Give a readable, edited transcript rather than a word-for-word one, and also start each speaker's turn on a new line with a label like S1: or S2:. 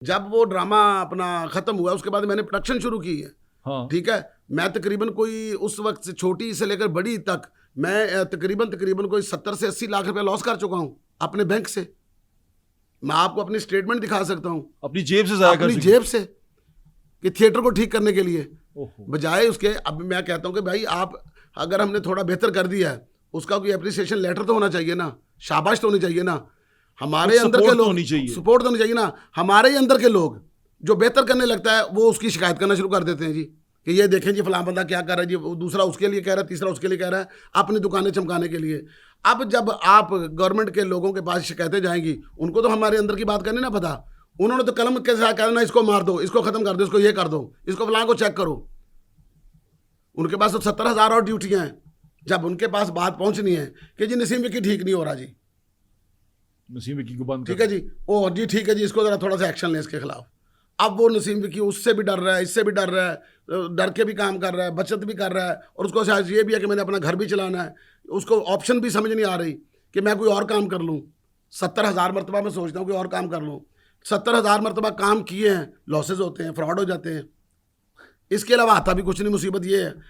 S1: जब वो ड्रामा अपना खत्म हुआ उसके बाद मैंने प्रोडक्शन शुरू की है।
S2: हाँ।
S1: ठीक है, मैं तकरीबन कोई उस वक्त से छोटी से लेकर बड़ी तक मैं तकरीबन कोई 70 से 80 लाख रुपए लॉस कर चुका हूं अपने बैंक से। मैं आपको अपनी स्टेटमेंट दिखा सकता हूं,
S2: अपनी जेब से जाया कर
S1: अपनी
S2: चुके।
S1: जेब से, कि थिएटर को ठीक करने के लिए।
S2: ओहो।
S1: बजाय उसके अब मैं कहता हूं कि भाई आप अगर हमने थोड़ा बेहतर कर दिया है उसका कोई एप्रिसिएशन लेटर तो होना चाहिए ना, शाबाश तो होनी चाहिए ना। हमारे
S2: कुछ
S1: अंदर
S2: support
S1: के
S2: तो
S1: लोग
S2: होनी चाहिए।
S1: सपोर्ट तो होनी चाहिए ना। हमारे ही अंदर के लोग जो बेहतर करने लगता है वो उसकी शिकायत करना शुरू कर देते हैं जी, कि ये देखें जी फलां बंदा क्या कर रहा है जी, वो दूसरा उसके लिए कह रहा है, तीसरा उसके लिए कह रहा है, अपनी दुकानें चमकाने के लिए। अब जब आप गवर्नमेंट के लोगों के पास शिकायतें जाएंगी, उनको तो हमारे अंदर की बात करनी ना पता। उन्होंने तो कलम के साथ कहना इसको मार दो, इसको खत्म कर दो, इसको ये कर दो, इसको फलां को चेक करो। उनके पास तो 70,000 और ड्यूटियां हैं। जब उनके पास बात पहुंचनी है कि जी नसीम विकी ठीक नहीं हो रहा जी,
S2: नसीम विकी को बंद
S1: ठीक है जी, ओ जी ठीक है जी, इसको जरा थोड़ा सा एक्शन लें इसके खिलाफ। अब वो नसीम विकी उससे भी डर रहा है, इससे भी डर रहा है, डर के भी काम कर रहा है, बचत भी कर रहा है, और उसको शायद ये भी है कि मैंने अपना घर भी चलाना है। उसको ऑप्शन भी समझ नहीं आ रही कि मैं कोई और काम कर लूँ। 70,000 मरतबा मैं सोचता हूँ कि और काम कर लूँ। 70,000 मरतबा काम किए हैं, लॉसेज होते हैं, फ्रॉड हो जाते हैं। इसके अलावा आता भी कुछ नहीं। मुसीबत ये है